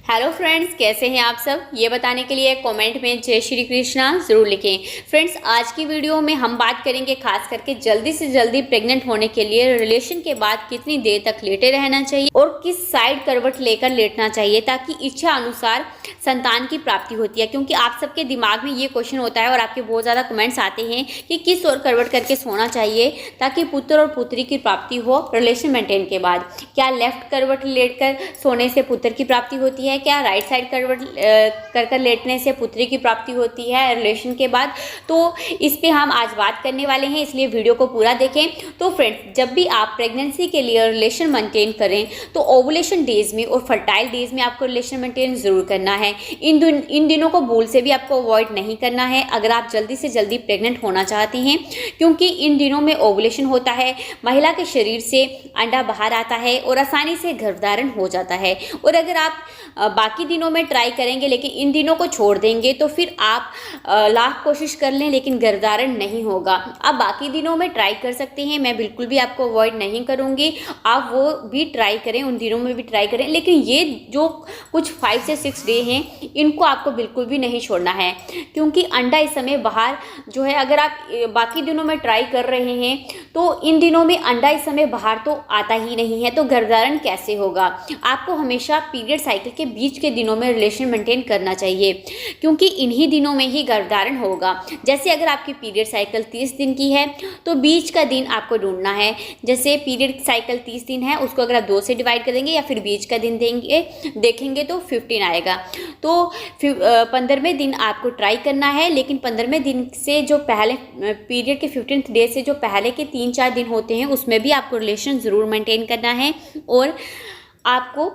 Hello friends, कैसे हैं आप सब? ये बताने के लिए कमेंट में जय श्री कृष्णा ज़रूर लिखें। फ्रेंड्स, आज की वीडियो में हम बात करेंगे खास करके जल्दी से जल्दी प्रेग्नेंट होने के लिए रिलेशन के बाद कितनी देर तक लेटे रहना चाहिए और किस साइड करवट लेकर लेटना चाहिए ताकि इच्छा अनुसार संतान की प्राप्ति होती है। क्योंकि आप सबके दिमाग में ये क्वेश्चन होता है और आपके बहुत ज़्यादा कमेंट्स आते हैं कि किस ओर करवट करके सोना चाहिए ताकि पुत्र और पुत्री की प्राप्ति हो रिलेशन मेंटेन के बाद। क्या लेफ्ट करवट लेटकर सोने से पुत्र की प्राप्ति होती है? क्या राइट साइड करवट कर लेटने से पुत्री की प्राप्ति होती है रिलेशन के बाद? तो इस पे हम आज बात करने वाले हैं, इसलिए वीडियो को पूरा देखें। तो फ्रेंड्स, जब भी आप प्रेगनेंसी के लिए रिलेशन मेंटेन करें तो ओवुलेशन डेज में और फर्टाइल डेज में आपको रिलेशन मेंटेन ज़रूर करना है। इन दिनों को भूल से भी आपको अवॉइड नहीं करना है अगर आप जल्दी से जल्दी प्रेग्नेंट होना चाहते हैं, क्योंकि इन दिनों में ओवुलेशन होता है, महिला के शरीर से अंडा बाहर आता है और आसानी से गर्भधारण हो जाता है। और अगर आप बाकी दिनों में ट्राई करेंगे लेकिन इन दिनों को छोड़ देंगे तो फिर आप लाख कोशिश कर लें लेकिन गर्भधारण नहीं होगा। आप बाकी दिनों में ट्राई कर सकते हैं, मैं बिल्कुल भी आपको अवॉइड नहीं करूँगी, आप वो भी ट्राई करें, उन दिनों में भी ट्राई करें। लेकिन ये जो कुछ 5 से 6 डे हैं इनको आपको बिल्कुल भी नहीं छोड़ना है, क्योंकि अंडा इस समय बाहर जो है, अगर आप बाकी दिनों में ट्राई कर रहे हैं तो इन दिनों में अंडा इस समय बाहर तो आता ही नहीं है, तो गर्भधारण कैसे होगा? आपको हमेशा पीरियड साइकिल के बीच के दिनों में रिलेशन मेंटेन करना चाहिए, क्योंकि इन्हीं दिनों में ही गर्भधारण होगा। जैसे अगर आपकी पीरियड साइकिल 30 दिन की है तो बीच का दिन आपको ढूंढना है। जैसे पीरियड साइकिल 30 दिन है, उसको अगर आप 2 से डिवाइड कर देंगे या फिर बीच का दिन देखेंगे तो 15 आएगा। तो 15वें दिन आपको ट्राई करना है, लेकिन 15वें दिन से जो पहले पीरियड के 15th डे से जो पहले के 3-4 दिन होते हैं उसमें भी आपको रिलेशन ज़रूर मेंटेन करना है। और आपको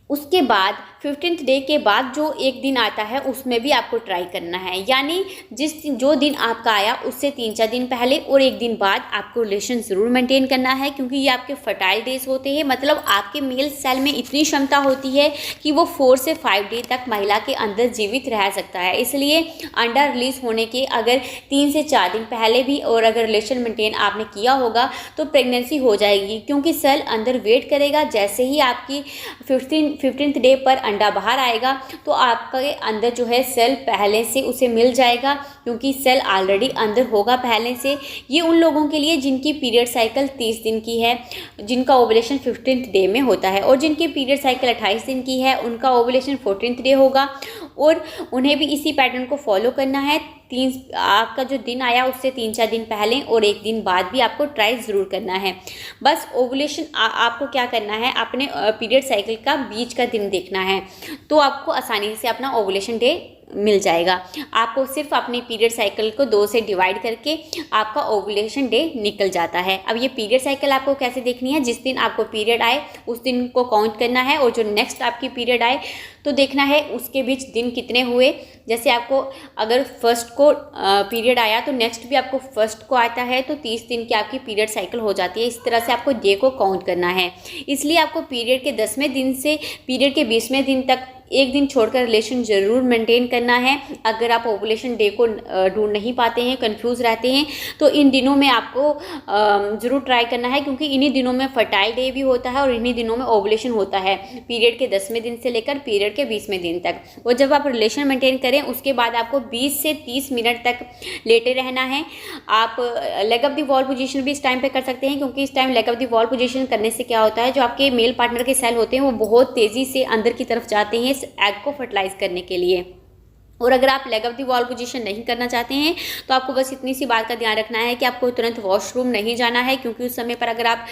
उसके बाद 15th डे के बाद जो एक दिन आता है उसमें भी आपको ट्राई करना है, यानी जो दिन आपका आया उससे 3-4 दिन पहले और एक दिन बाद आपको रिलेशन ज़रूर मेंटेन करना है, क्योंकि ये आपके फर्टाइल डेज होते हैं। मतलब आपके मेल सेल में इतनी क्षमता होती है कि वो 4 से 5 डे तक महिला के अंदर जीवित रह सकता है। इसलिए अंडा रिलीज होने के अगर 3 से 4 दिन पहले भी और अगर रिलेशन मेंटेन आपने किया होगा तो प्रेगनेंसी हो जाएगी, क्योंकि सेल अंदर वेट करेगा। जैसे ही आपकी 15th डे पर अंडा बाहर आएगा तो आपके अंदर जो है सेल पहले से उसे मिल जाएगा, क्योंकि सेल ऑलरेडी अंदर होगा पहले से। ये उन लोगों के लिए जिनकी पीरियड साइकिल 30 दिन की है, जिनका ओवुलेशन 15th डे में होता है, और जिनकी पीरियड साइकिल 28 दिन की है उनका ओवुलेशन 14th डे होगा। और उन्हें भी इसी पैटर्न को फॉलो करना है। आपका जो दिन आया उससे 3-4 दिन पहले और एक दिन बाद भी आपको ट्राई ज़रूर करना है। बस ओवुलेशन आपको क्या करना है, अपने पीरियड साइकिल का बीच का दिन देखना है, तो आपको आसानी से अपना ओवुलेशन डे मिल जाएगा। आपको सिर्फ अपनी पीरियड साइकिल को 2 से डिवाइड करके आपका ओवुलेशन डे निकल जाता है। अब ये पीरियड साइकिल आपको कैसे देखनी है, जिस दिन आपको पीरियड आए उस दिन को काउंट करना है, और जो नेक्स्ट आपकी पीरियड आए तो देखना है उसके बीच दिन कितने हुए। जैसे आपको अगर फर्स्ट को पीरियड आया तो नेक्स्ट भी आपको फर्स्ट को आता है, तो 30 दिन की आपकी पीरियड साइकिल हो जाती है। इस तरह से आपको डे को काउंट करना है। इसलिए आपको पीरियड के 10वें दिन से पीरियड के 20वें दिन तक एक दिन छोड़कर रिलेशन ज़रूर मेंटेन करना है। अगर आप ओवुलेशन डे को ढूंढ नहीं पाते हैं, कंफ्यूज रहते हैं, तो इन दिनों में आपको ज़रूर ट्राई करना है, क्योंकि इन्हीं दिनों में फर्टाइल डे भी होता है और इन्हीं दिनों में ओवुलेशन होता है, पीरियड के 10वें दिन से लेकर पीरियड के 20वें दिन तक। और जब आप रिलेशन मेंटेन करें उसके बाद आपको 20 से 30 मिनट तक लेटे रहना है। आप leg of the wall position भी इस टाइम पे कर सकते हैं, क्योंकि इस time leg of the wall position करने से क्या होता है, जो आपके मेल पार्टनर के सेल होते हैं वो बहुत तेज़ी से अंदर की तरफ जाते हैं एग को फर्टिलाइज करने के लिए। और अगर आप leg of the wall position नहीं करना चाहते हैं तो आपको बस इतनी सी बात का ध्यान रखना है कि आपको तुरंत वॉशरूम नहीं जाना है, क्योंकि उस समय पर अगर आप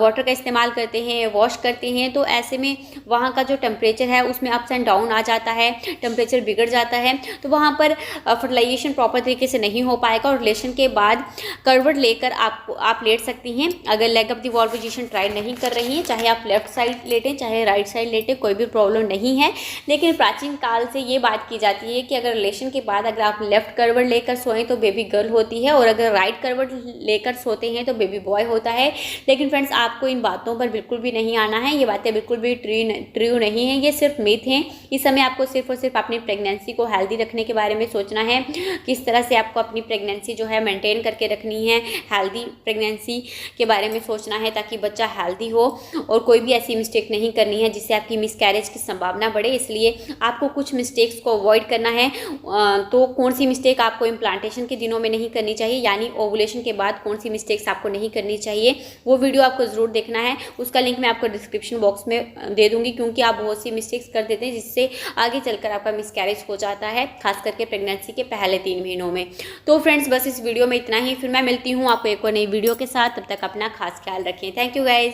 वाटर का इस्तेमाल करते हैं, वॉश करते हैं, तो ऐसे में वहाँ का जो टेम्परेचर है उसमें अप्स एंड डाउन आ जाता है, टेम्परेचर बिगड़ जाता है, तो वहाँ पर फर्टिलाइजेशन प्रॉपर तरीके से नहीं हो पाएगा। और रिलेशन के बाद करवट लेकर आप लेट सकती हैं। अगर leg of the wall position try नहीं कर रही हैं, चाहे आप लेफ्ट साइड लेटें चाहे राइट साइड लेटें, कोई भी प्रॉब्लम नहीं है। लेकिन प्राचीन काल से ये बात की जाती है चाहिए कि अगर रिलेशन के बाद अगर आप लेफ्ट करवट लेकर सोएं तो बेबी गर्ल होती है, और अगर राइट करवट लेकर सोते हैं तो बेबी बॉय होता है। लेकिन फ्रेंड्स, आपको इन बातों पर बिल्कुल भी नहीं आना है। ये बातें बिल्कुल भी ट्रू नहीं है, ये सिर्फ मिथ हैं। इस समय आपको सिर्फ और सिर्फ अपनी प्रेगनेंसी को हेल्दी रखने के बारे में सोचना है, किस तरह से आपको अपनी प्रेगनेंसी जो है मेंटेन करके रखनी है, हेल्दी प्रेगनेंसी के बारे में सोचना है ताकि बच्चा हेल्दी हो, और कोई भी ऐसी मिस्टेक नहीं करनी है जिससे आपकी मिसकैरेज की संभावना बढ़े। इसलिए आपको कुछ मिस्टेक्स को अवॉइड करना है। तो कौन सी मिस्टेक आपको इम्प्लांटेशन के दिनों में नहीं करनी चाहिए, यानी ओवुलेशन के बाद कौन सी मिस्टेक्स आपको नहीं करनी चाहिए, वो वीडियो आपको ज़रूर देखना है। उसका लिंक मैं आपको डिस्क्रिप्शन बॉक्स में दे दूंगी, क्योंकि आप बहुत सी मिस्टेक्स कर देते हैं जिससे आगे चलकर आपका मिसकैरेज हो जाता है, खास करके प्रेगनेंसी के पहले 3 महीनों में। तो फ्रेंड्स, बस इस वीडियो में इतना ही। फिर मैं मिलती हूँ आपको एक और नई वीडियो के साथ। तब तक अपना खास ख्याल रखें। Thank you guys.